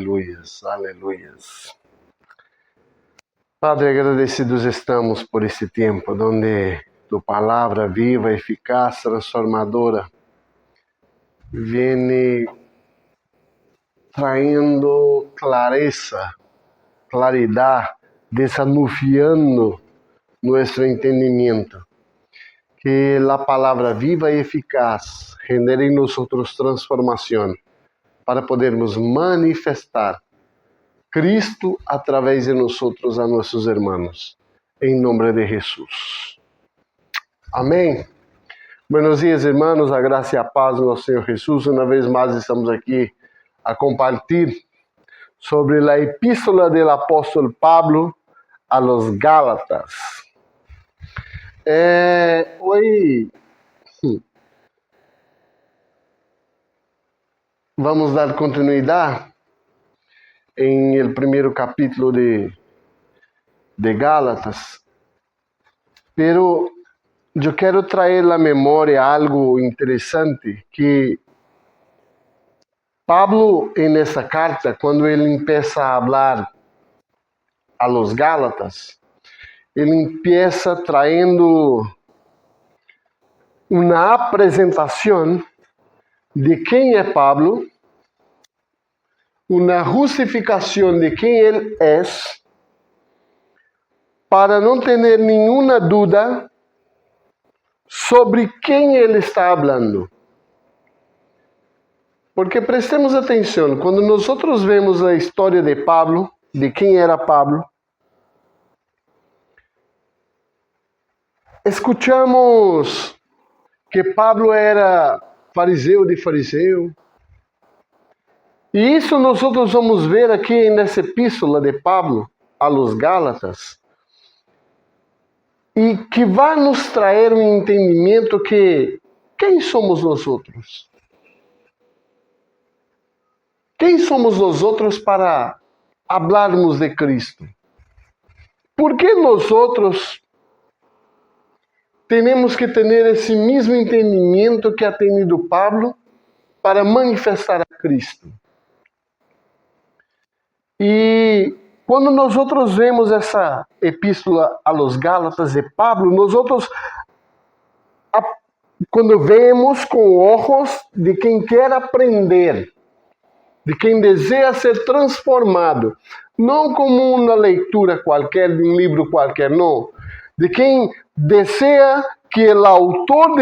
Aleluias, aleluias. Padre, agradecidos estamos por esse tempo onde tu palavra viva, eficaz, transformadora, vem traindo clareza, claridade, desanuviando nosso entendimento. Que a palavra viva e eficaz genere em nós transformação para podermos manifestar Cristo através de nós a nossos irmãos. Em nome de Jesus. Amém. Buenos dias, irmãos. A graça e a paz do nosso Senhor Jesus. Uma vez mais estamos aqui a compartilhar sobre a epístola do apóstolo Pablo a los Gálatas. Hoje vamos dar continuidade em el primeiro capítulo de Gálatas, pero eu quero trazer à memória algo interessante que Pablo, nessa carta, quando ele começa a falar a los Gálatas, ele empieza trazendo uma apresentação de quem é Pablo, uma justificação de quem ele é, para não ter nenhuma dúvida sobre quem ele está falando. Porque prestemos atenção, quando nós vemos a história de Pablo, de quem era Pablo, escuchamos que Pablo era fariseu de fariseu. E isso nós vamos ver aqui nessa epístola de Pablo a los Gálatas. E que vai nos trazer um entendimento que quem somos nós outros? Quem somos nós outros para falarmos de Cristo? Por que nós outros temos que ter esse mesmo entendimento que ha tenido Pablo para manifestar a Cristo? E quando nós vemos essa epístola a los Gálatas de Pablo, nós quando vemos com olhos de quem quer aprender, de quem deseja ser transformado, não como uma leitura qualquer de um livro qualquer, não, de quem deseja que o autor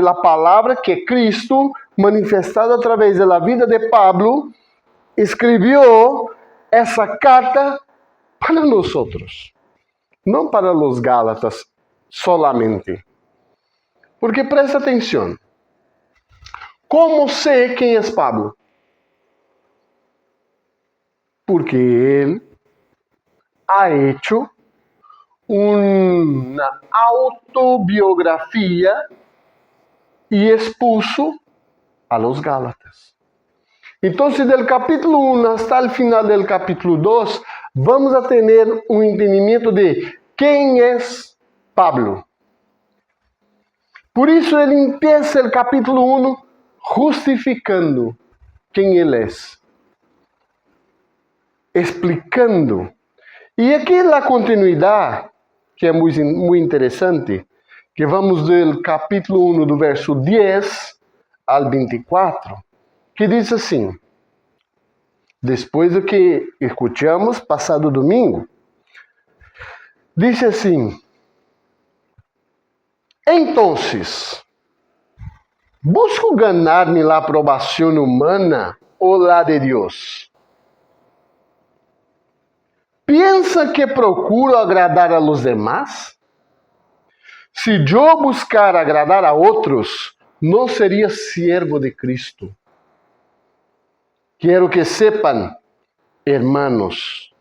da palavra, que é Cristo, manifestado através da vida de Pablo, escreveu essa carta para nós outros, não para os Gálatas solamente. Porque presta atenção, como sei quem é Pablo? Porque ele ha hecho uma autobiografia e expuso a los Gálatas. Então, do capítulo 1 até o final do capítulo 2, vamos a ter um entendimento de quem é Pablo. Por isso, ele empieza o capítulo 1 justificando quem ele é, explicando. E aqui a continuidade, que é muito interessante, que vamos do capítulo 1, do verso 10 ao 24, que diz assim, depois do que escutamos passado domingo, diz assim: Entonces, busco ganhar-me a aprovação humana ou la de Deus? Pensa que procuro agradar a los demás? Se eu buscar agradar a outros, não seria siervo de Cristo. Quero que sepan, hermanos,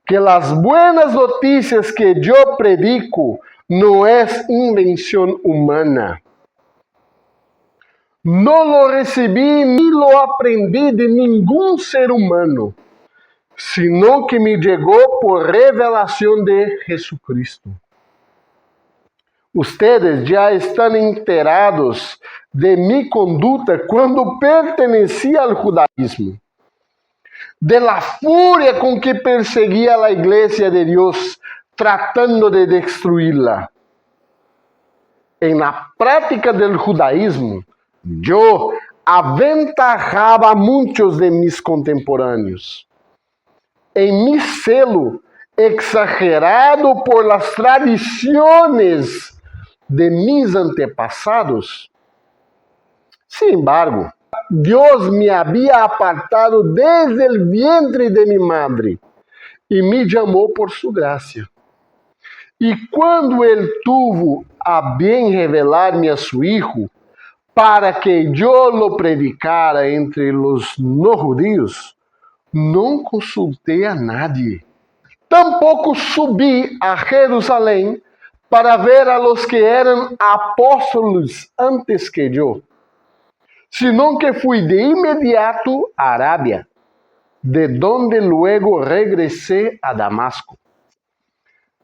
que as buenas noticias que eu predico não é invenção humana. Não lo recebi ni lo aprendi de nenhum ser humano, sino que me chegou por revelação de Jesucristo. Ustedes já estão enterados de mi conduta quando pertenecia ao judaísmo. de la furia con que perseguía a la iglesia de Dios, tratando de destruirla. En la práctica del judaísmo, yo aventajaba a muchos de mis contemporáneos. En mi celo exagerado por las tradiciones de mis antepasados, sin embargo, Dios me había apartado desde el vientre de mi madre y me llamó por su gracia. Y cuando Él tuvo a bien revelarme a su Hijo, para que yo lo predicara entre los no judíos, no consulté a nadie. Tampoco subí a Jerusalén para ver a los que eran apóstolos antes que yo, sino que fui de inmediato a Arabia, de donde luego regresé a Damasco.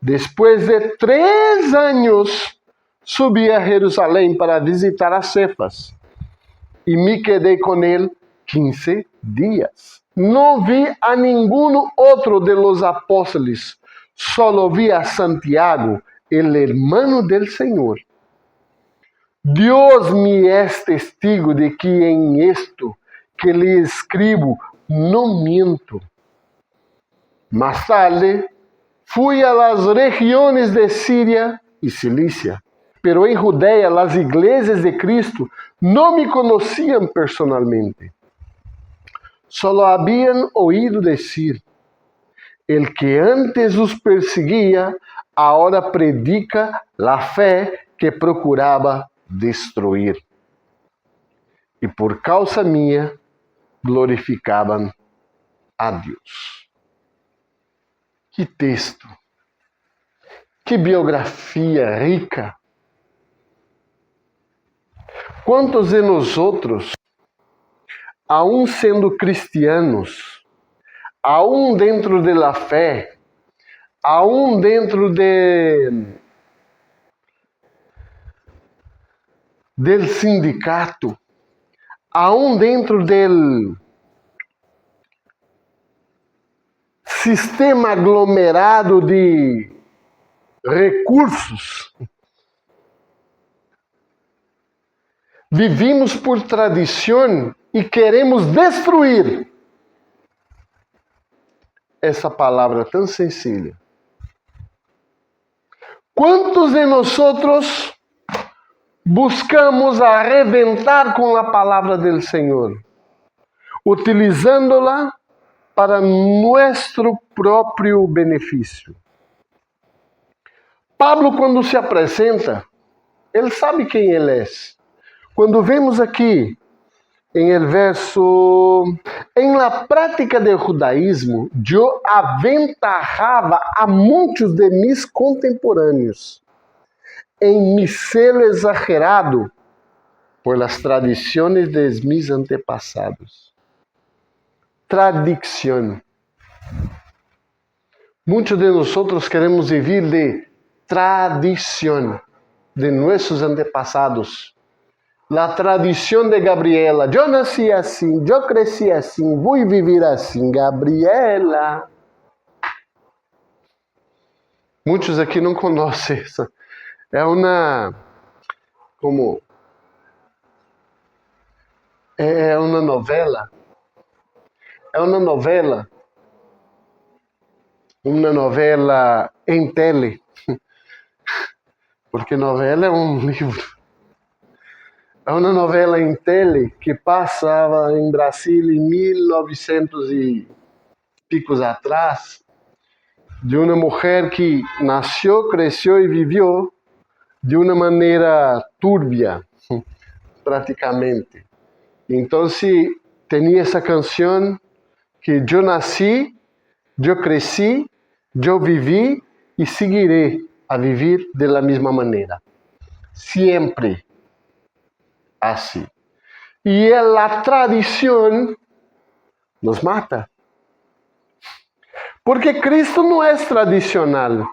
Después de 3 años, subí a Jerusalén para visitar a Cefas y me quedé con él 15 días. No vi a ninguno otro de los apóstoles, solo vi a Santiago, el hermano del Señor. Dios me es testigo de que en esto que le escribo no miento. Más tarde, fui a las regiones de Siria y Cilicia, pero en Judea las iglesias de Cristo no me conocían personalmente. Solo habían oído decir, el que antes os perseguía, ahora predica la fe que procuraba destruir. Y por causa mía, glorificaban a Dios. Que texto! Que biografia rica! Quantos de nós outros, aún sendo cristianos, aún dentro de la fé, aún dentro del sindicato, aún dentro del sistema aglomerado de recursos, vivimos por tradição e queremos destruir essa palavra tão sencilla. Quantos de nós buscamos arrebentar com a palavra do Senhor, utilizándola para nosso próprio benefício? Pablo, quando se apresenta, ele sabe quem ele é. Quando vemos aqui em el verso, en la práctica del judaísmo, yo aventajaba a muchos de mis contemporâneos en mi celo exagerado por las tradiciones de mis antepasados. Tradición. Muitos de nosotros queremos vivir de tradición de nuestros antepasados. La tradición de Gabriela. Yo nací así, yo crecí así, voy a vivir así, Gabriela. Muitos aqui não conhecem isso. É uma novela. É uma novela em tele. Porque novela é um livro. É uma novela em tele que passava em Brasília em 1900 e picos atrás, de uma mulher que nasceu, cresceu e viveu de uma maneira turbia, praticamente. Então, tinha essa canção que eu nasci, eu cresci, eu vivi e seguirei a viver da mesma maneira. Sempre. Assim. E a tradição nos mata. Porque Cristo não é tradicional.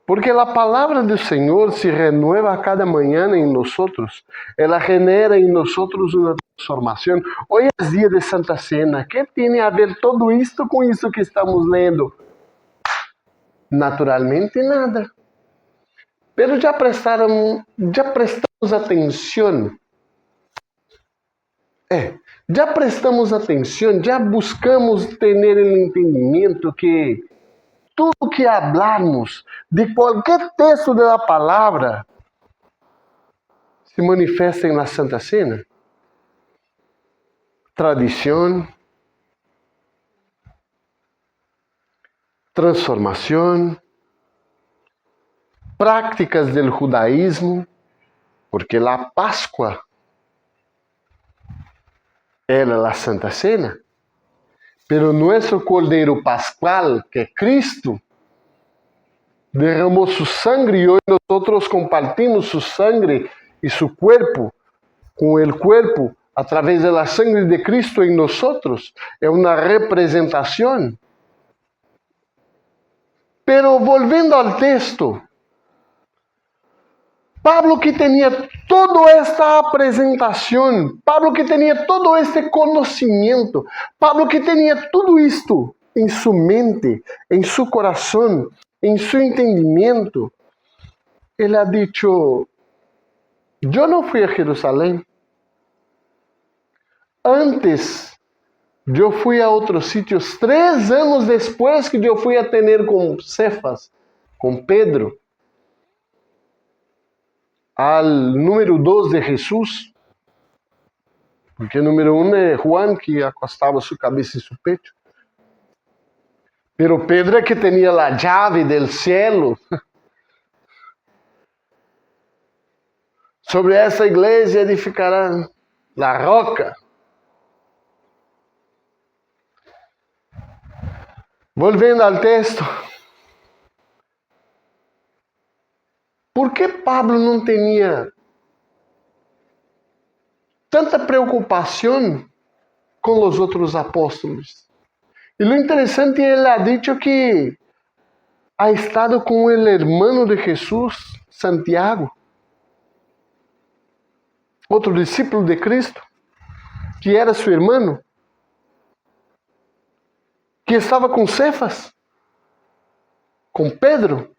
Porque a palavra do Senhor se renueva a cada manhã em nós. Ela genera em nós uma transformação. Hoje é dia de Santa Cena. Que tem a ver tudo isto com isso que estamos lendo? Naturalmente nada. Pero já prestamos atenção. Já prestamos atenção, já buscamos ter o entendimento que tudo que hablarmos de qualquer texto da palavra se manifesta na Santa Cena. Tradição, transformação, práticas do judaísmo, porque a Páscoa era a Santa Cena. Pero nuestro Cordeiro Pascual, que é Cristo, derramou sua sangre e hoje nós compartimos sua sangre e seu corpo com o corpo a través da sangre de Cristo em nós. É uma representação. Pero volvendo ao texto, Pablo que tinha toda esta apresentação, Pablo que tinha todo este conhecimento, Pablo que tinha tudo isto em sua mente, em seu coração, em seu entendimento, ele ha dicho, eu não fui a Jerusalém. Antes, eu fui a outros sítios, 3 anos depois que eu fui a ter com Cefas, com Pedro, al número 2 de Jesus, porque o número 1 é Juan, que acostava sua cabeça em seu peito. Pero Pedro é que tinha a chave do cielo. Sobre essa igreja edificará a roca. Volvendo ao texto. Por que Pablo não tinha tanta preocupação com os outros apóstolos? E o interessante, ele ha dicho que ha estado com o hermano de Jesus, Santiago, outro discípulo de Cristo, que era seu irmão, que estava com Cefas, com Pedro.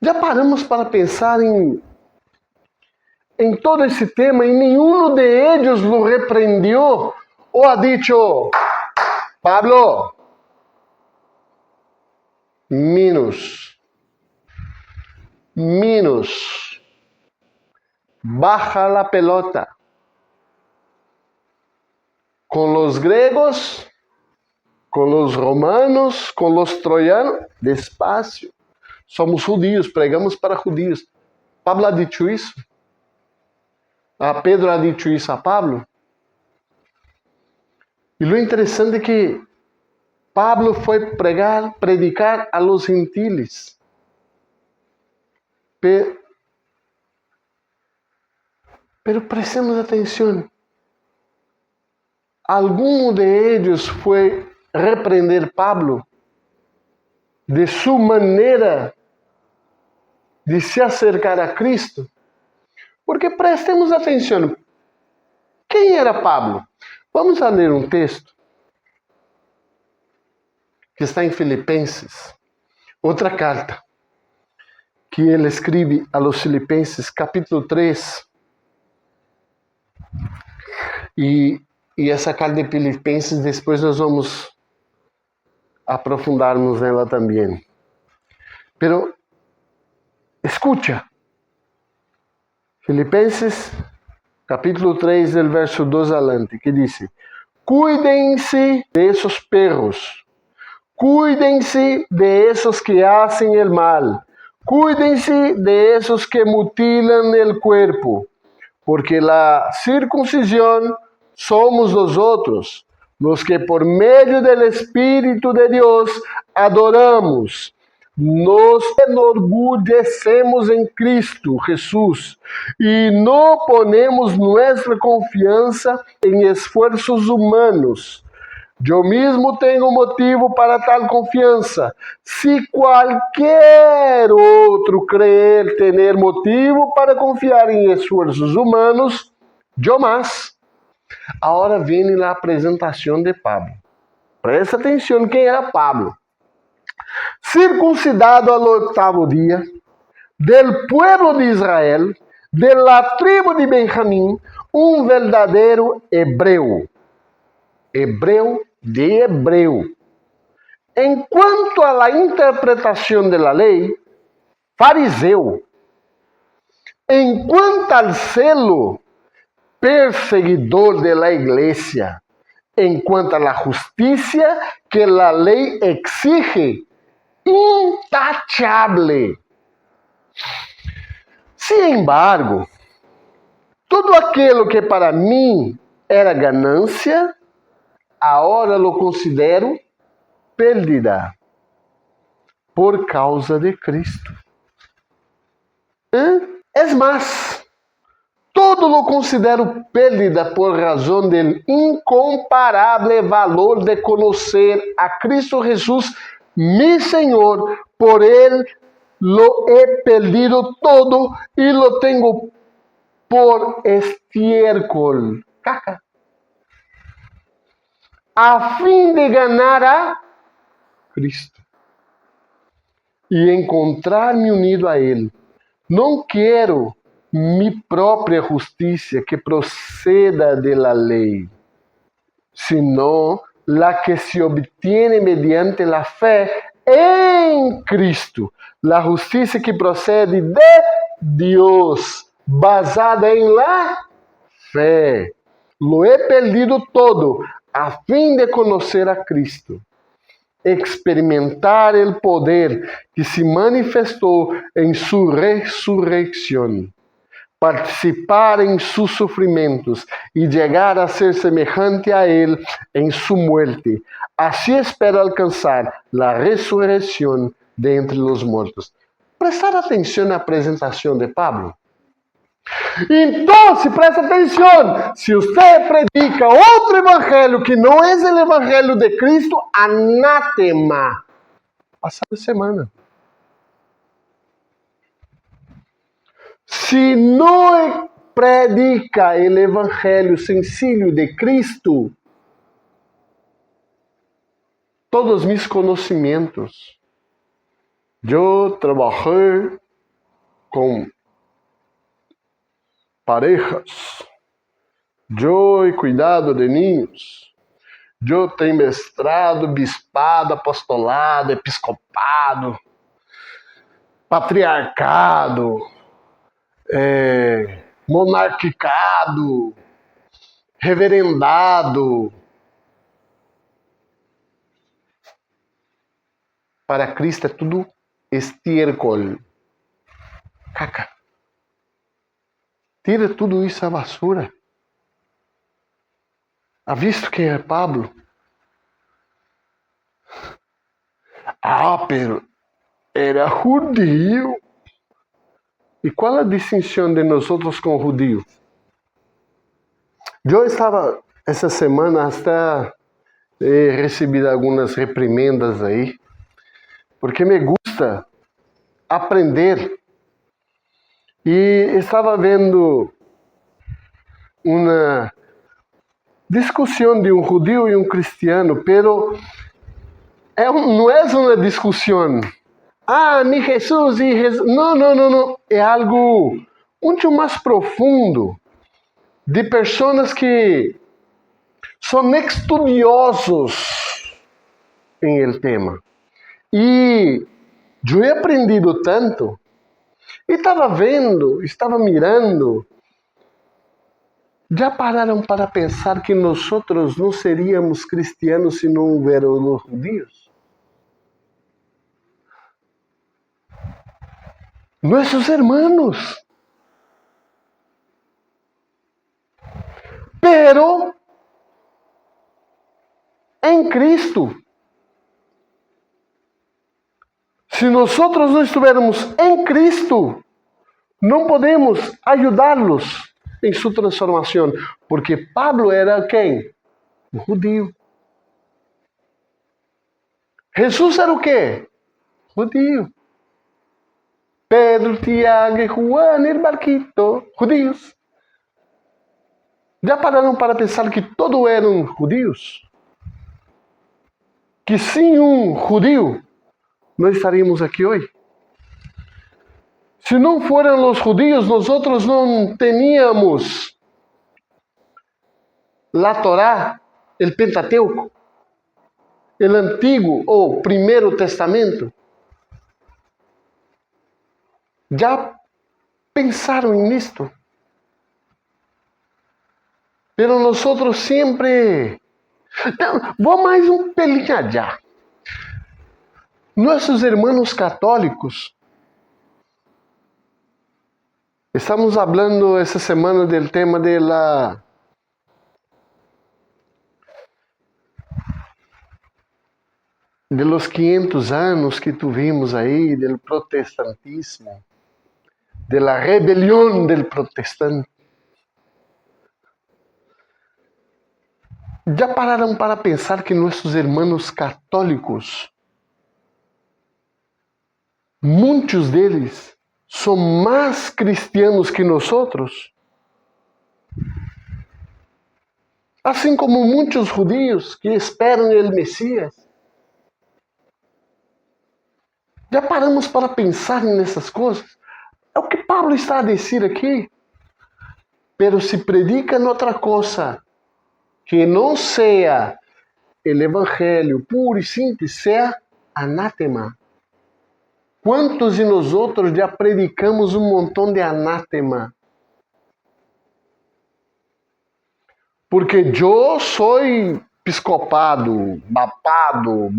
Já paramos para pensar em todo esse tema e nenhum de eles lo repreendeu ou ha dicho, Pablo, menos, baja la pelota. Com os gregos, com os romanos, com os troianos, despacio. Somos judios, pregamos para judios. Pablo ha dicho isso? Pedro ha dicho isso a Pablo? E o interessante é que Pablo foi predicar a los gentiles. Pero prestemos atenção. Algum de eles foi repreender Pablo de sua maneira de se acercar a Cristo? Porque prestemos atenção. Quem era Pablo? Vamos a ler um texto que está em Filipenses, outra carta que ele escreve a los Filipenses, capítulo 3. E essa carta de Filipenses, depois nós vamos aprofundarmos nela também. Pero, escucha. Filipenses, capítulo 3, del verso 2 adelante, que diz: cuídense de esos perros, cuídense de esos que hacen el mal, cuídense de esos que mutilan el cuerpo, porque la circuncisión somos nosotros, los que por medio del Espíritu de Dios adoramos. Nos enorgullecemos en Cristo Jesús y no ponemos nuestra confianza en esfuerzos humanos, Eu mesmo tenho motivo para tal confiança. Se qualquer outro crer ter motivo para confiar em esforços humanos, eu mais. Agora vem a apresentação de Pablo. Presta atenção quem era Pablo. Circuncidado ao 8º dia, del pueblo de Israel, de la tribo de Benjamín, um verdadeiro hebreu. Hebreu de hebreu. En cuanto a la interpretación de la ley, fariseo. En cuanto al celo, perseguidor de la iglesia. En cuanto a la justicia que la ley exige, intachable. Sin embargo, todo aquilo que para mim era ganância, agora lo considero pérdida por causa de Cristo. Es más, todo lo considero pérdida por razão del incomparable valor de conocer a Cristo Jesús, mi Señor. Por Él lo he perdido todo y lo tengo por estiércol, caca, a fim de ganar a Cristo e encontrar-me unido a Ele. Não quero minha própria justiça que proceda de la lei, sino la que se obtiene mediante la fé em Cristo, la justiça que procede de Deus, basada em la fé. Lo he perdido todo a fim de conhecer a Cristo, experimentar o poder que se manifestou em sua ressurreição, participar em seus sofrimentos e chegar a ser semejante a Ele em sua muerte. Assim espero alcançar a ressurreição de entre os mortos. Prestar atenção na apresentação de Pablo. Então, presta atenção, se você predica outro evangelho que não é o evangelho de Cristo, anátema. Passada semana. Se não predica o evangelho sencillo de Cristo, todos mis conhecimentos, eu trabalhei com parejas, eu he cuidado de niños, eu tenho mestrado, bispado, apostolado, episcopado, patriarcado, monarquicado, reverendado. Para Cristo é tudo estiércol. Caca. Tira tudo isso à basura. Ha visto quem é Pablo? Pero era judío. E qual a distinção de nós com o judío? Eu estava essa semana até recebido algumas reprimendas aí, porque me gusta aprender. E estava vendo uma discussão de um judío e um cristiano, pero não é uma discussão. Mi Jesus e Jesus. Não. É algo muito mais profundo, de pessoas que são estudiosos em el tema. E eu he aprendido tanto. E estava mirando. Já pararam para pensar que nós não seríamos cristianos se não houver os judíos? Nossos hermanos. Pero em Cristo. Se nós não estivermos em Cristo, não podemos ajudá-los em sua transformação. Porque Pablo era quem? Um judío. Jesus era o quê? Judío. Pedro, Tiago e Juan, el barquito, judíos. Já pararam para pensar que todos eram judíos? Que sem um judío, não estaríamos aqui hoje? Se não foram os judíos, nós outros não teníamos a Torá, o Pentateuco, o Antigo ou Primeiro Testamento. Já pensaram nisto? Pero nós outros sempre... Vou mais um pelinho allá. Nossos irmãos católicos, estamos falando essa semana do tema de los 500 anos que tuvimos aí, do protestantismo, de la rebelión del protestante. Já pararam para pensar que nossos irmãos católicos, muitos deles, são mais cristianos que nós outros? Assim como muitos judeus que esperam o Messias. Já paramos para pensar nessas coisas? É o que Pablo está a dizer aqui. Pero se predicam outra coisa que não seja o evangelho puro e simples, seja anátema. Quantos de nós outros já predicamos um montão de anátema? Porque eu sou episcopado, babado,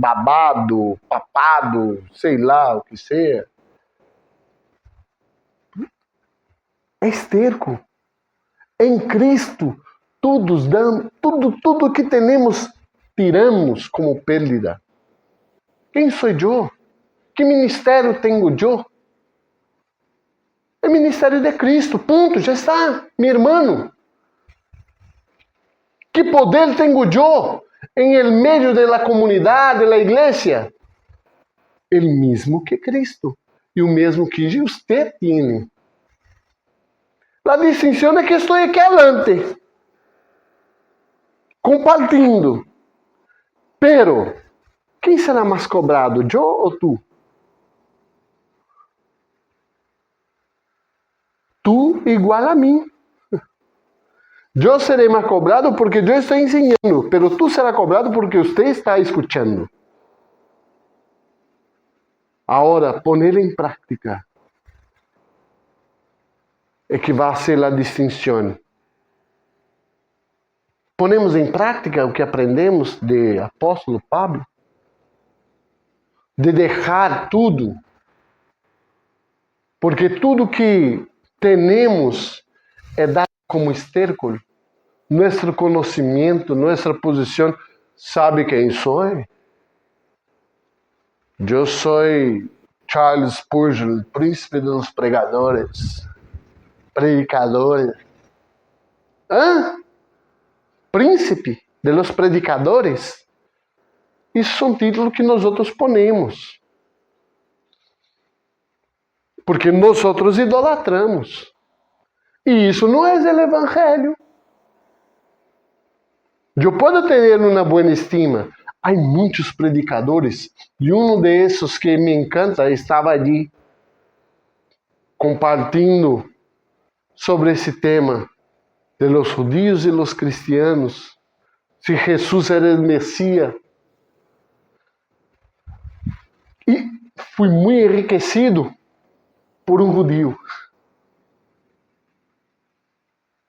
papado, sei lá o que seja. É esterco. Em Cristo, tudo que temos, tiramos como pérdida. Quem sou eu? Que ministério tenho eu? É o ministério de Cristo, ponto, já está, meu irmão. Que poder tenho eu em el meio da comunidade, da igreja? O mesmo que Cristo e o mesmo que você tem. A distinção é que estou aqui adelante, compartilhando. Pero, quem será mais cobrado, eu ou tu? Tu igual a mim. Eu serei mais cobrado porque eu estou ensinando, pero tu será cobrado porque você está escutando. Agora, poner em prática é que vai ser a distinção. Ponemos em prática o que aprendemos de apóstolo Pablo? De deixar tudo. Porque tudo que temos é dado como estércol. Nosso conhecimento, nossa posição. ¿Sabe quem sou? Eu sou Charles Spurgeon, príncipe dos pregadores. Predicadores. ¿Ah? Príncipe de los predicadores. Isso são títulos que nós outros ponemos. Porque nós outros idolatramos. E isso não é o evangelho. Eu posso ter uma boa estima. Há muitos predicadores. E um desses que me encanta estava ali compartilhando sobre esse tema de los judíos e los cristianos, se Jesus era o Messias. E fui muito enriquecido por um judío.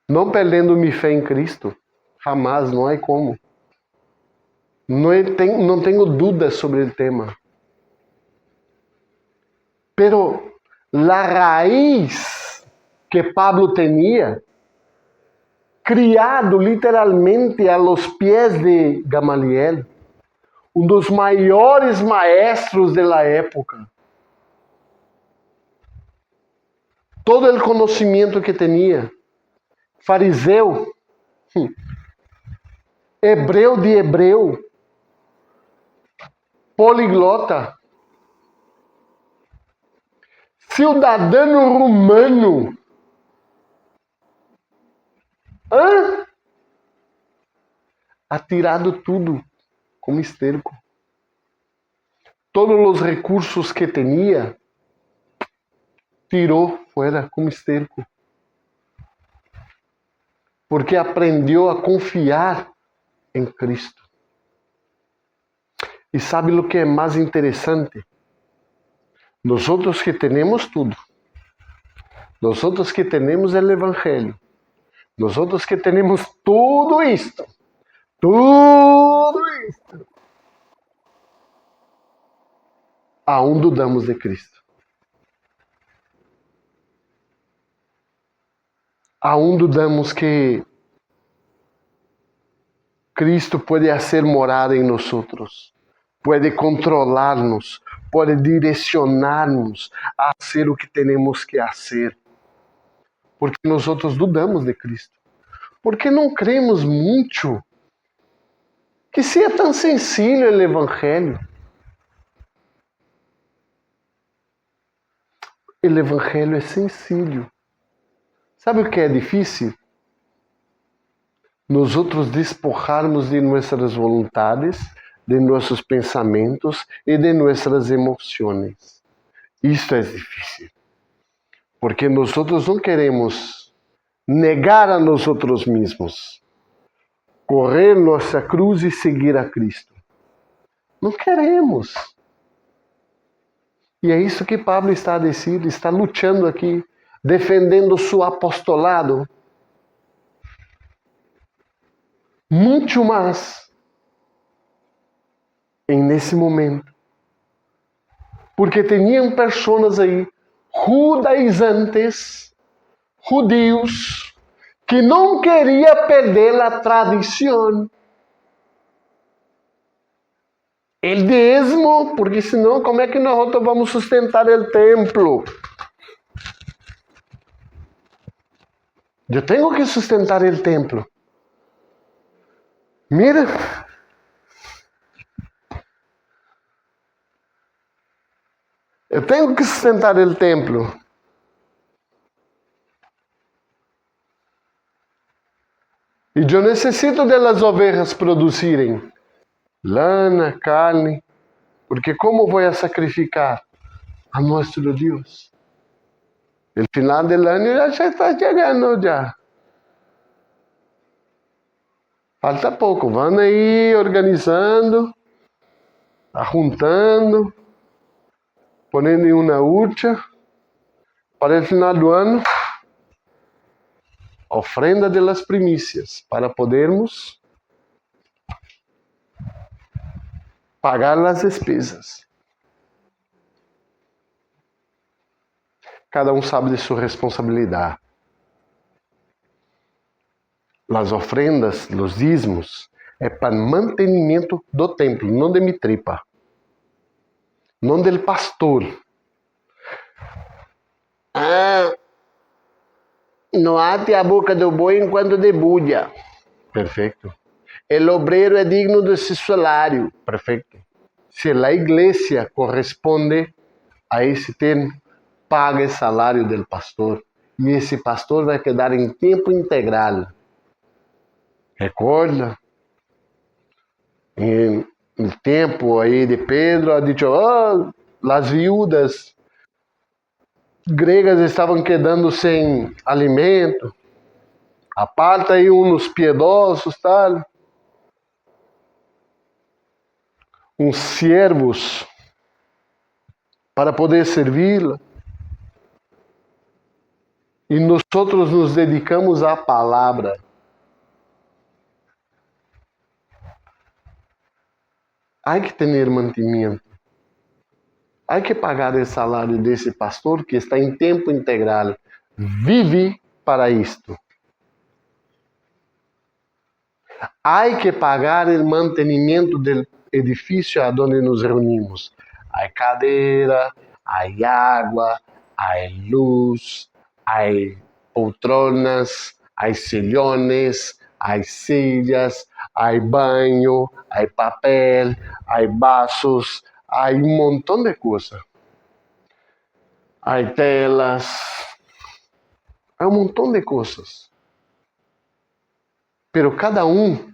Não perdendo minha fé em Cristo. Jamais, não há como. Não tenho dúvidas sobre o tema. Pero a raiz que Pablo tinha, criado literalmente a los pés de Gamaliel, um dos maiores maestros da época. Todo o conhecimento que tinha, fariseu, hebreu de hebreu, poliglota, cidadão romano, atirado tudo como esterco. Todos os recursos que tinha, tirou fora como esterco. Porque aprendeu a confiar em Cristo. E sabe o que é mais interessante? Nós que temos tudo, nós que temos o Evangelho, nós que temos tudo isto, aún dudamos de Cristo. Aún dudamos que Cristo pode fazer morada em nós, pode controlar-nos, pode direcionar-nos a fazer o que temos que fazer. Porque nós dudamos de Cristo. Porque não cremos muito que seja tão sencillo o Evangelho. O Evangelho é sencillo. Sabe o que é difícil? Nós despojarmos de nossas vontades, de nossos pensamentos e de nossas emoções. Isto é difícil. Porque nós não queremos negar a nós mesmos, correr nossa cruz e seguir a Cristo. Não queremos. E é isso que Pablo está a dizer, está lutando aqui, defendendo seu apostolado. Muito mais nesse momento. Porque tinham pessoas aí, judaizantes, judeus, que não queriam perder a tradição. O dízimo, porque senão como é que nós vamos sustentar o templo? Eu tenho que sustentar o templo. Mira, eu tenho que sustentar o templo. E eu necessito delas ovelhas produzirem lana, carne, porque como vou sacrificar a nosso Deus? O final do ano já está chegando já. Falta pouco, vão aí organizando, juntando, ponendo em uma urcha para o final do ano, ofrenda de las primícias, para podermos pagar as despesas. Cada sabe de sua responsabilidade. As ofrendas, os dízimos, é para mantenimento do templo, não de minha tripa, não del pastor. Não ate a boca do boi enquanto debulha. Perfeito. O obreiro é digno de seu salário. Perfeito. Se a igreja corresponde a esse termo, paga o salário do pastor. E esse pastor vai quedar em tempo integral. Recorda? Em tempo aí de Pedro, ha dicho, as viúvas gregas estavam quedando sem alimento. Aparta aí uns piedosos, tal. Uns siervos para poder servi-la. E nós nos dedicamos à palavra. Há que ter mantimento. Há que pagar o salário desse pastor que está em tempo integral. Vive para isto. Há que pagar o mantenimento do edifício onde nos reunimos. Há cadeira, há água, há luz, há poltronas, há sillones, há sillas, há banho, há papel, há vasos, Hay un montón de cosas. Hay telas, hay un montón de cosas. Pero cada um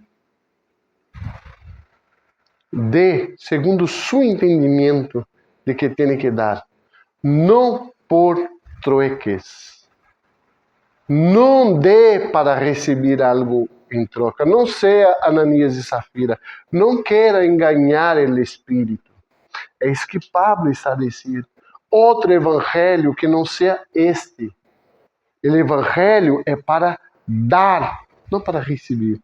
dê segundo su entendimento de que tem que dar. Não por trueques. Não dê para receber algo em troca. Não seja Ananias e Safira. Não queira enganar o Espírito. É isso que Pablo está dizendo. Outro evangelho que não seja este. O evangelho é para dar, não para receber.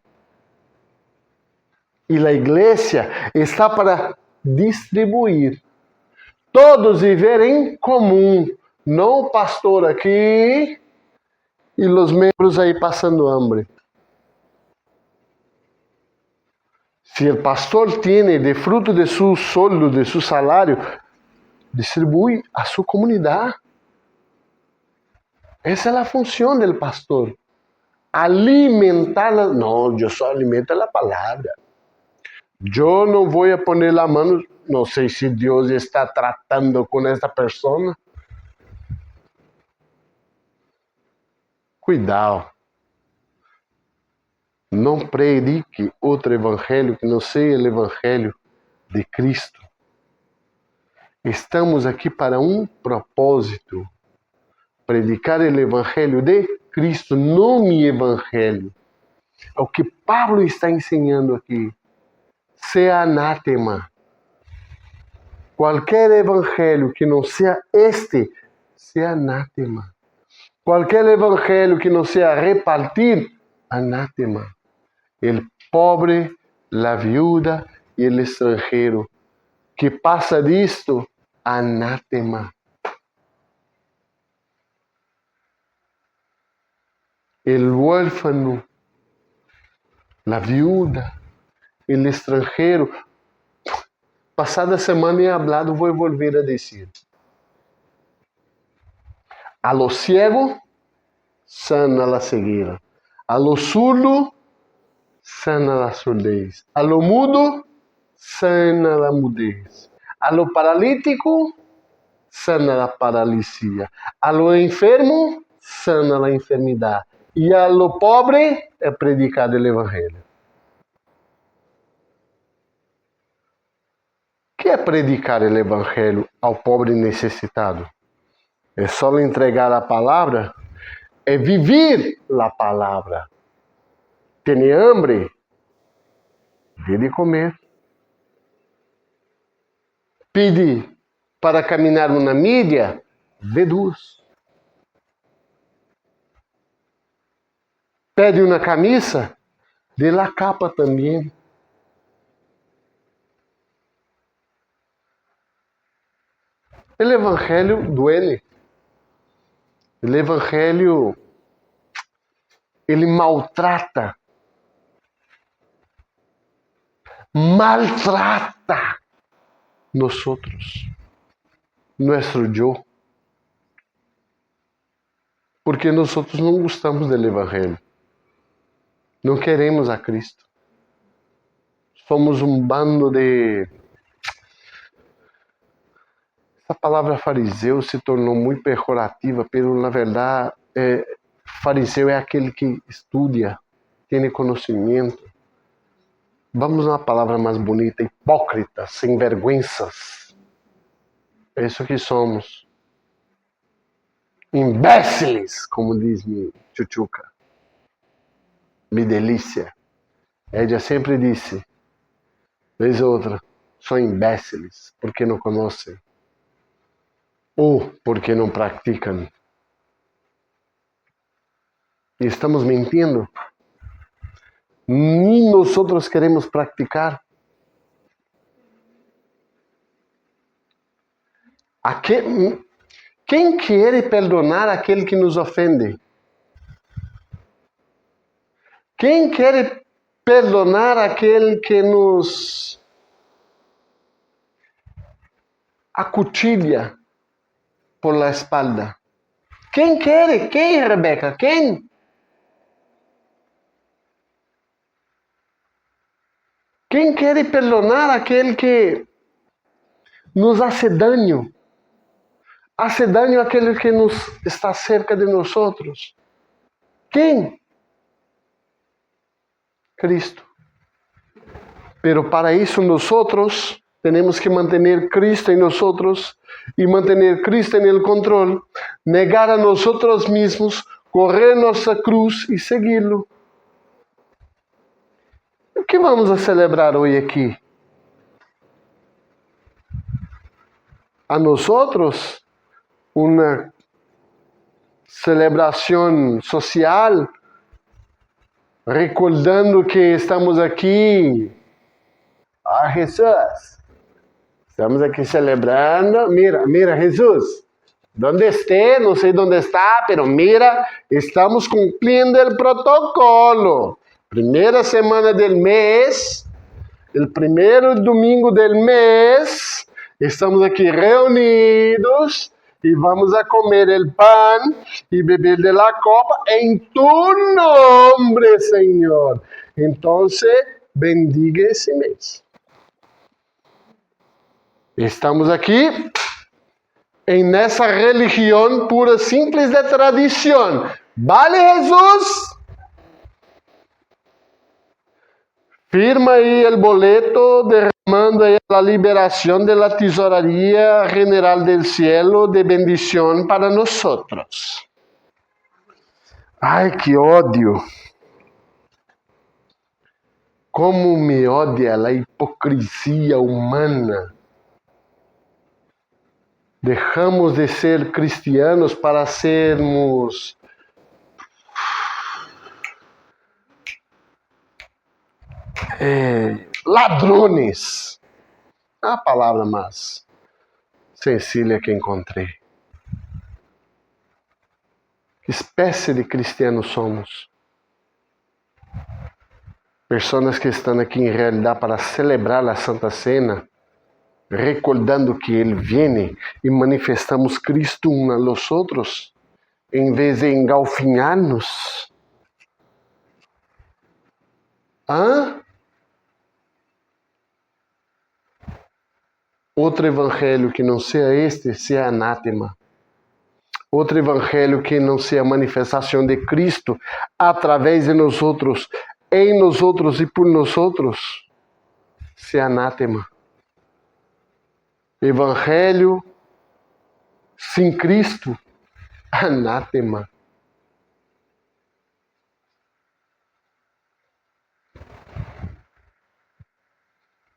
E a igreja está para distribuir. Todos viver em comum. Não o pastor aqui e os membros aí passando hambre. Se o pastor tem de fruto de seu sueldo, de seu salário, distribui a sua comunidade. Essa é a função do pastor. Alimentar. Não, eu só alimento a palavra. Eu não vou a poner a mão, não sei se Deus está tratando com esta pessoa. Cuidado. Não predique outro evangelho que não seja o evangelho de Cristo. Estamos aqui para um propósito. Predicar o evangelho de Cristo, não meu evangelho. É o que Pablo está ensinando aqui. Seja anátema. Qualquer evangelho que não seja este, seja anátema. Qualquer evangelho que não seja repartir, anátema. El pobre, la viuda e el estrangeiro. Que passa disto, anátema. El huérfano, la viuda, el estrangeiro. Passada semana he hablado, vou volver a dizer. A lo ciego, sana la ceguera. A lo surdo, sana la surdez. A lo mudo, sana la mudez. A lo paralítico, sana la paralisia. A lo enfermo, sana la enfermidade. E a lo pobre é predicar o evangelho. O que é predicar o evangelho ao pobre necessitado? É só lhe entregar a palavra? É viver a palavra. Tem hambre? Dê de comer. Pede para caminhar na mídia? Dê duas. Pede uma camisa? Dê la capa também. O evangelho duele. O evangelho, ele maltrata. Maltrata nosotros, nuestro yo. Porque nosotros não gostamos do evangelho. Não queremos a Cristo. Somos um bando de... Essa palavra fariseu se tornou muito pejorativa, pero na verdade, fariseu é aquele que estuda, tem conhecimento. Vamos a uma palavra mais bonita, hipócritas, sem vergüenzas. É isso que somos. Imbéciles, como diz minha tchutchuca. Me delícia. Ella sempre disse, vez ou outra, são imbéciles, porque não conhecem. Ou porque não praticam. E estamos mentindo. Nem nós queremos praticar. Quem quer perdonar aquele que nos ofende? Quem quer perdonar aquele que nos acuchilha por la espalda? Quem quer? Quem, Rebeca? Quem? Quem quer perdonar aquele que nos hace daño. Hace daño àquele que nos está cerca de nós outros. Quem? Cristo. Pero para isso nós temos que manter Cristo em nós e manter Cristo em el controle, negar a nós mesmos, correr nossa cruz e segui-lo. O que vamos a celebrar hoje aqui? A nós uma celebração social, recordando que estamos aqui a Jesus. Estamos aqui celebrando. Mira, Jesus. Onde esté, não sei onde está, pero mira, estamos cumprindo o protocolo. Primeira semana do mês, o primeiro domingo do mês, estamos aqui reunidos e vamos a comer o pão e beber de la copa em tu nome, Senhor. Então, bendiga esse mês. Estamos aqui nessa religião pura, simples de tradição. Vale, Jesus? Firma aí o boleto, derramando aí a liberação da Tesouraria General del Cielo de bendição para nós. Ai, que ódio! Como me odia a hipocrisia humana. Deixamos de ser cristianos para sermos ladrones. A palavra mais sencilla que encontrei. Que espécie de cristianos somos? Pessoas que estão aqui em realidade para celebrar a Santa Cena, recordando que Ele vem e manifestamos Cristo uns aos outros, em vez de engalfinhar-nos. Outro evangelho que não seja este, seja anátema. Outro evangelho que não seja a manifestação de Cristo através de nós outros, em nós outros e por nós outros, seja anátema. Evangelho sem Cristo, anátema.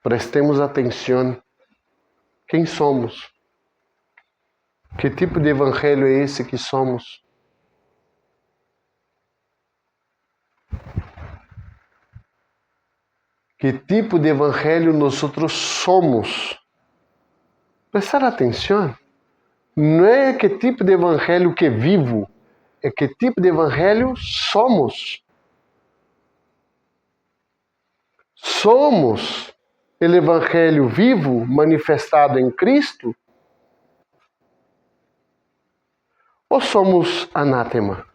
Prestemos atenção. Quem somos? Que tipo de evangelho é esse que somos? Que tipo de evangelho nós outros somos? Prestar atenção. Não é que tipo de evangelho que vivo, é que tipo de evangelho somos. Somos o evangelho vivo manifestado em Cristo? Ou somos anátema?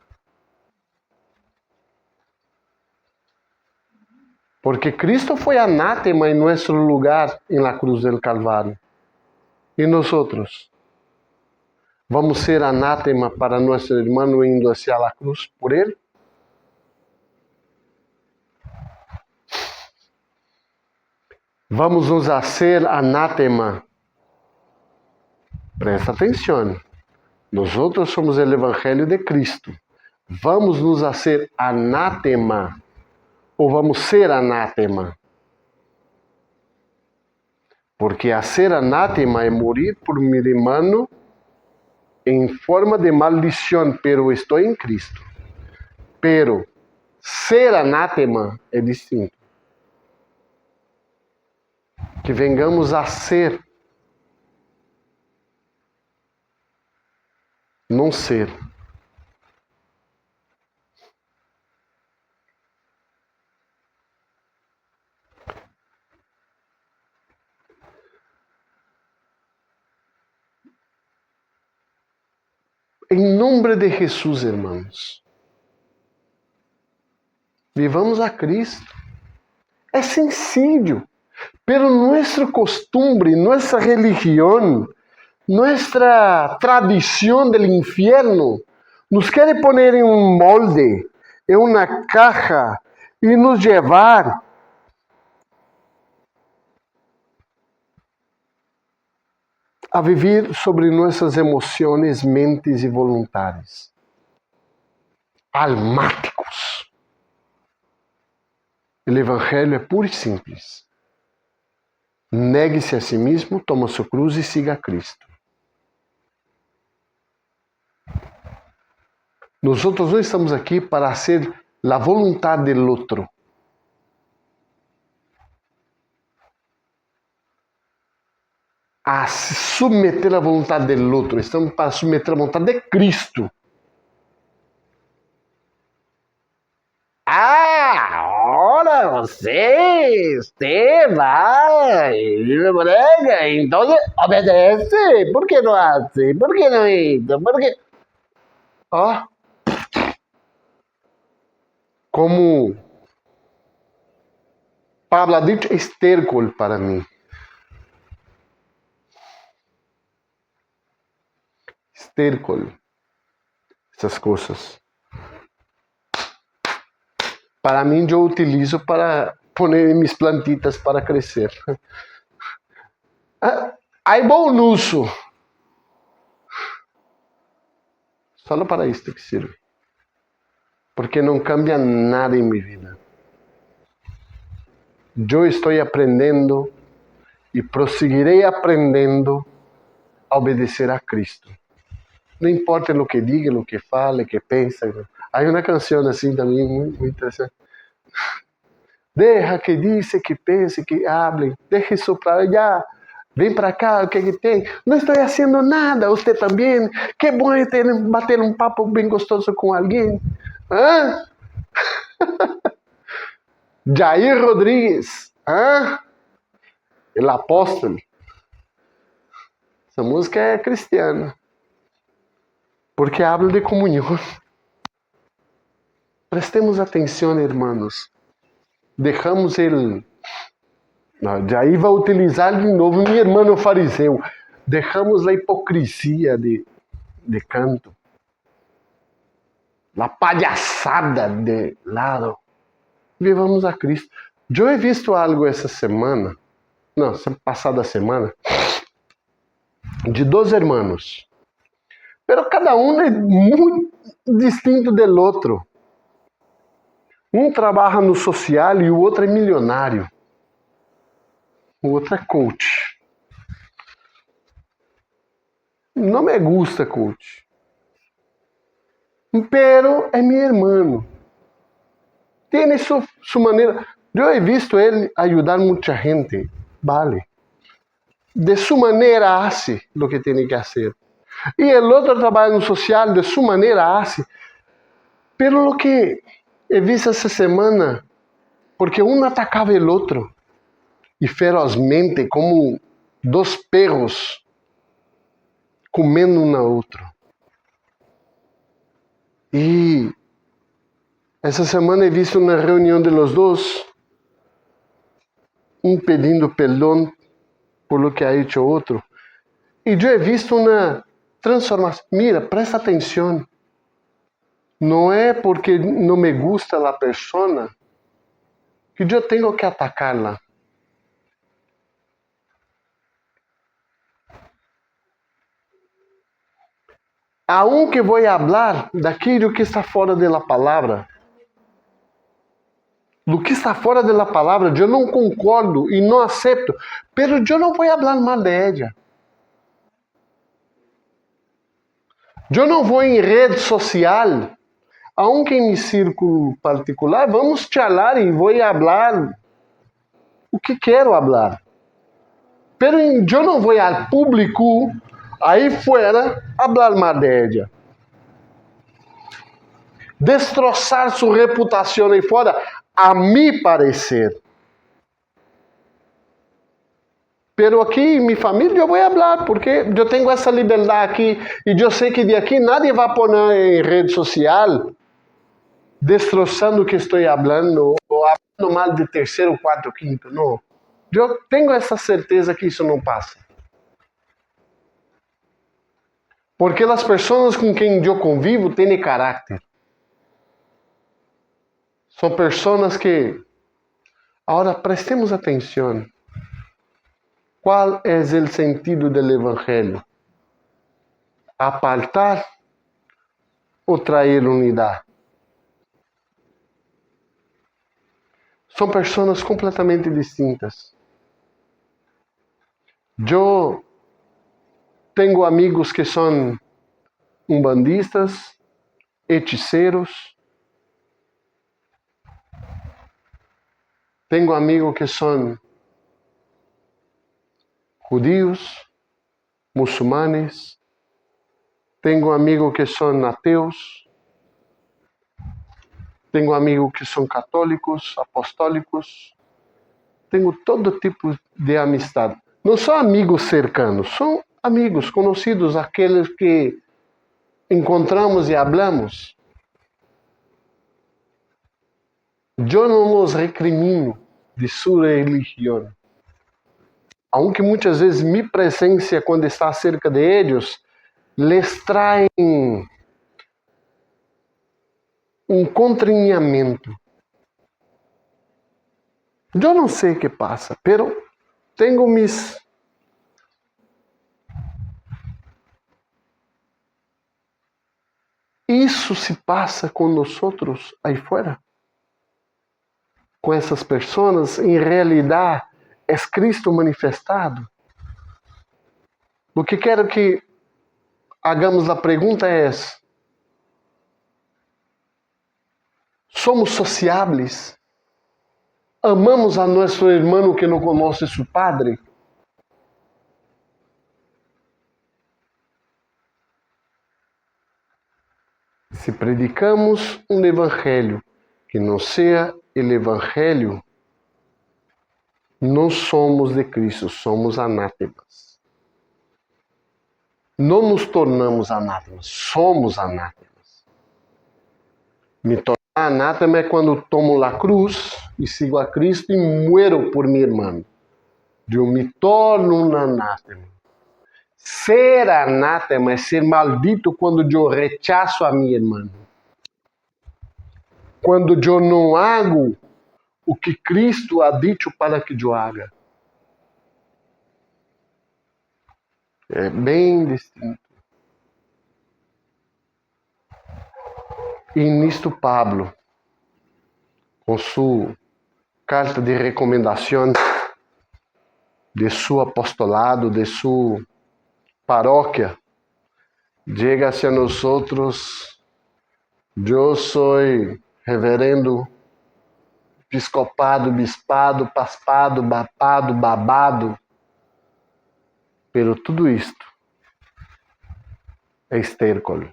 Porque Cristo foi anátema em nosso lugar em la cruz del Calvário. E nós outros? Vamos ser anátema para nosso irmão indo hacia la cruz por ele? Vamos nos hacer anátema. Presta atenção. Nós outros somos o evangelho de Cristo. Vamos nos hacer anátema ou vamos ser anátema? Porque a ser anátema é morir por mi irmão em forma de maldição, pero estou em Cristo. Pero ser anátema é distinto. Que vengamos a ser, não ser. Em nome de Jesus, irmãos, vivamos a Cristo. É sencillo. Pero nuestra costumbre, nuestra religión, nuestra tradición del infierno nos quiere poner en un molde, en una caja y nos llevar a vivir sobre nuestras emociones, mentes y voluntades. Almáticos. El Evangelio es puro y simple. Negue-se a si mesmo, toma sua cruz e siga a Cristo. Nós não estamos aqui para fazer a vontade do outro. A se submeter à vontade do outro. Estamos para submeter à vontade de Cristo. Ahora usted va y me brega, entonces obedece. ¿Por qué no hace? ¿Por qué no hizo? ¿Por qué? Como Pablo ha dicho, estércol para mí. Estércol. Essas coisas. Para mim, eu utilizo para poner mis plantitas para crescer. Aí bom uso. Só para isto que serve. Porque não cambia nada em minha vida. Eu estou aprendendo e prosseguirei aprendendo a obedecer a Cristo. Não importa o que diga, o que fale, o que pense. Há uma canção assim também muito interessante. Deja que dice, que pense, que hable. Deje isso para allá. Vem para cá, o que tem? Não estou fazendo nada, você também. Que bom é bater um papo bem gostoso com alguém. Hã? Jair Rodrigues. Hã? El apóstolo. Essa música é cristiana. Porque habla de comunhão. Prestemos atenção, irmãos. Deixamos ele. Jair vai utilizar de novo meu irmão fariseu. Deixamos a hipocrisia de canto. A palhaçada de lado. Vivamos a Cristo. Eu he visto algo essa semana. Não, passada semana. De 2 irmãos. Pero cada um é muito distinto do outro. Um trabalha no social e o outro é milionário. O outro é coach. Não me gusta coach. Pero é meu irmão. Tem sua maneira. Eu he visto ele ajudar muita gente. Vale. De sua maneira hace o que tem que fazer. E o outro trabalha no social, de sua maneira hace. Pero o que he visto essa semana, porque um atacava o outro. E ferozmente, como 2 perros comendo um ao outro. E essa semana he visto uma reunião de los dois, um pedindo perdão por lo que ha hecho outro. E eu he visto uma transformação. Mira, presta atenção. Não é porque não me gusta a pessoa que eu tenho que atacá-la. Aunque vou falar daquilo que está fora da palavra. Do que está fora da palavra, eu não concordo e não aceito. Pero eu não vou falar mal de ela. Eu não vou em rede social, aunque em meu círculo particular, vamos charlar e vou falar o que quero falar. Pero eu não vou ao público aí fora falar mal de ella. Destroçar sua reputação aí fora, a mi parecer. Pero aqui em minha família eu vou falar, porque eu tenho essa liberdade aqui e eu sei que de aqui nadie vai pôr em rede social destroçando o que estou falando ou falando mal de terceiro, quarto, quinto. Não. Eu tenho essa certeza que isso não passa. Porque as pessoas com quem eu convivo têm caráter. São pessoas que... Agora, prestemos atenção. Qual é o sentido do Evangelho? Apartar ou trazer unidade? São pessoas completamente distintas. Eu tenho amigos que são umbandistas, hechiceiros. Tenho amigos que são judíos, muçulmanes. Tenho amigos que são ateus. Tenho amigos que são católicos, apostólicos. Tenho todo tipo de amistade. Não são amigos cercanos, são amigos conhecidos, aqueles que encontramos e hablamos. Eu não os recrimino de sua religião. Aunque muitas vezes minha presença, quando está cerca de eles, les traem um constranhamento. Eu não sei o que passa, pero tenho mis... Isso se passa com nós aí fora. Com essas pessoas, em realidade, é Cristo manifestado. O que quero que hagamos a pergunta é: somos sociáveis? Amamos a nosso irmão que não conhece seu Padre? Se predicamos um evangelho que não seja o evangelho, não somos de Cristo, somos anátemas. Não nos tornamos anátemas, somos anátemas. Me tornar anátema é quando tomo a cruz e sigo a Cristo e muero por meu irmão. Eu me torno um anátema. Ser anátema é ser maldito quando eu rechaço a minha irmã. Quando eu não hago o que Cristo ha dito para que eu haga. É bem distinto. E nisto Pablo, com sua carta de recomendação de seu apostolado, de sua paróquia, chega-se a nós outros: eu sou reverendo, episcopado, bispado, paspado, bapado, babado. Pero tudo isto é estércol.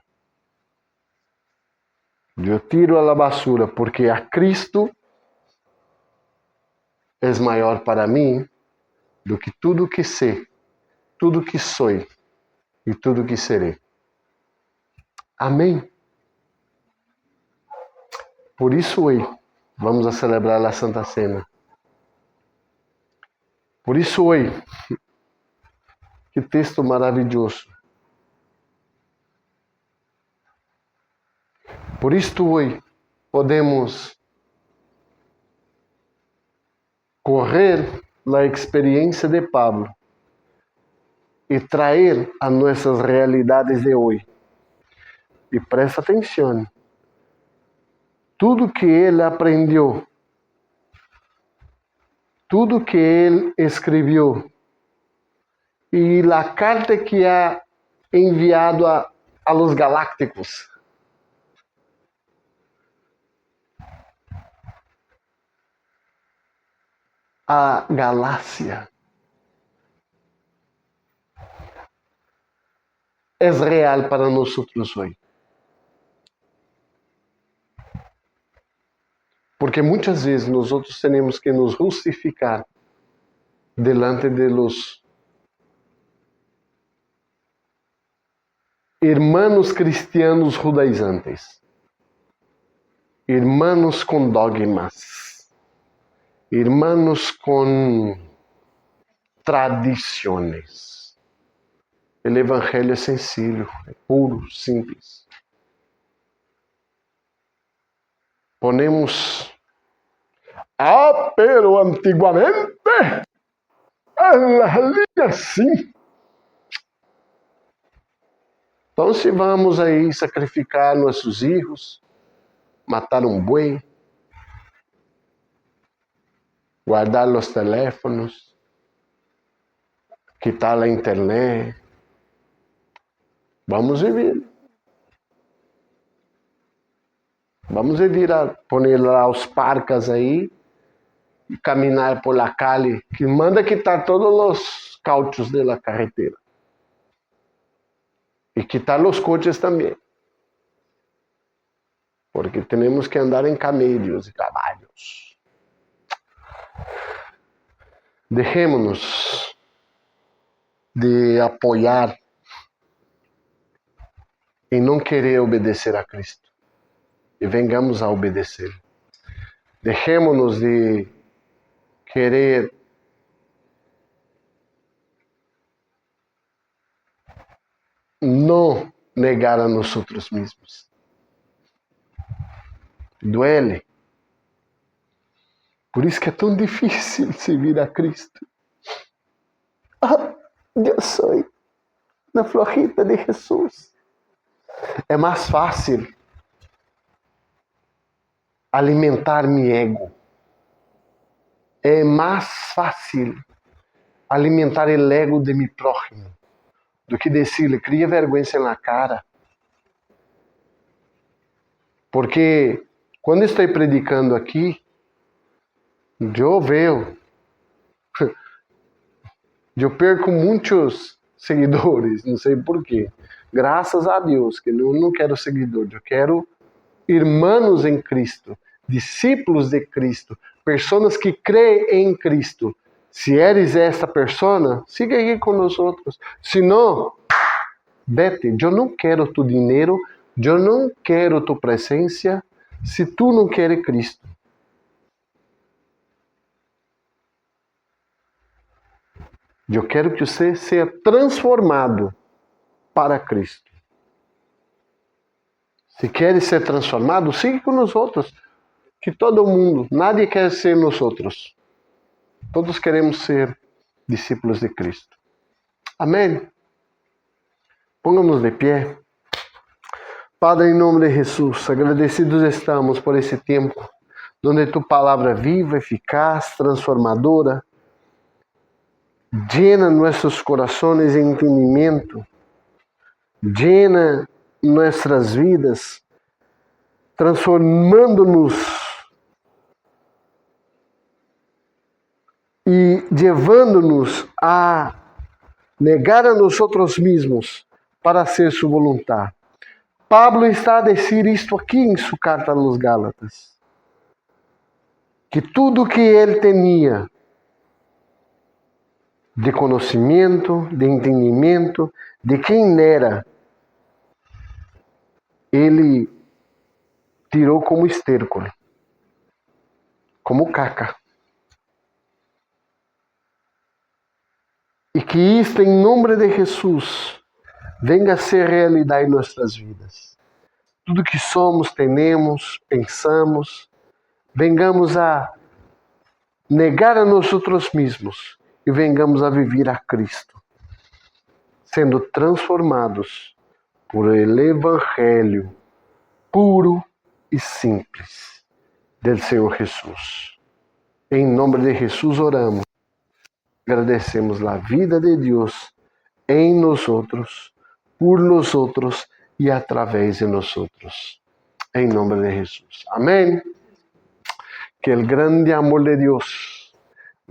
Eu tiro a la basura porque a Cristo é maior para mim do que tudo que sei, tudo que sou e tudo que serei. Amém? Por isso hoje vamos a celebrar a Santa Cena. Por isso hoje, que texto maravilhoso. Por isto hoje podemos correr a experiência de Pablo e trazer a nossas realidades de hoje. E presta atenção. Tudo que ele aprendeu, tudo que ele escreveu e a carta que ha enviado a los galácticos, a Galácia, é real para nós hoje. Porque muitas vezes nós temos que nos justificar delante de los hermanos cristianos judaizantes, hermanos com dogmas, hermanos com tradiciones. El evangelio es sencillo, es puro, simples. Ponemos, pero antiguamente, assim. Então, se vamos aí sacrificar nossos hijos, matar um boi, guardar os teléfonos, quitar a internet, vamos viver. Vamos vir a poner lá os parcas aí e caminhar por la calle, que manda quitar todos os cauchos de la carretera. E quitar os coches também. Porque temos que andar em camellos e caballos. Dejémonos de apoiar e não querer obedecer a Cristo. E vengamos a obedecer. Dejémonos de querer não negar a nós mesmos. Duele. Por isso que é tão difícil servir a Cristo. Eu sou na florita de Jesus. É mais fácil alimentar meu ego. É mais fácil alimentar o ego de meu prójimo do que dizer-lhe, cria vergonha na cara. Porque quando estou predicando aqui, eu vejo, eu perco muitos seguidores, não sei porquê. Graças a Deus, que eu não quero seguidores, eu quero irmãos em Cristo, discípulos de Cristo, pessoas que creem em Cristo. Se eres esta pessoa, siga aqui com nós outros. Se não, vete. Eu não quero tu dinheiro, eu não quero tu presença, se tu não queres Cristo. Eu quero que você seja transformado para Cristo. Se queres ser transformado, siga com nós outros. Que todo mundo, nadie quer ser nós outros. Todos queremos ser discípulos de Cristo. Amém? Pongamos de pé. Padre, em nome de Jesus, agradecidos estamos por esse tempo, onde tu palavra viva, eficaz, transformadora, llena nossos corações de entendimento, llena nossas vidas, transformando-nos e levando-nos a negar a nós mesmos para ser sua vontade. Pablo está a dizer isto aqui em sua carta aos Gálatas, que tudo que ele tinha de conhecimento, de entendimento, de quem era, ele tirou como estércol, como caca. E que isto, em nome de Jesus, venga a ser realidade em nossas vidas. Tudo que somos, temos, pensamos, vengamos a negar a nós mesmos e vengamos a viver a Cristo, sendo transformados por el Evangelho puro e simples do Senhor Jesus. Em nome de Jesus oramos. Agradecemos a vida de Deus em nós outros, por nós outros e através de nós outros. Em nome de Jesus. Amém. Que o grande amor de Deus,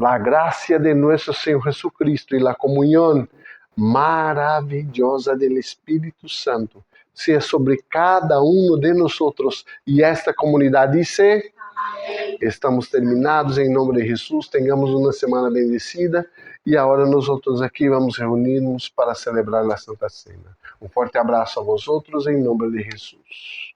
a graça de nosso Senhor Jesucristo e a comunhão maravilhosa do Espírito Santo seja sobre cada um de nós outros e esta comunidade dice. Estamos terminados em nome de Jesus. Tenhamos uma semana bendecida e agora nós outros aqui vamos reunir-nos para celebrar a Santa Cena. Um forte abraço a vós outros em nome de Jesus.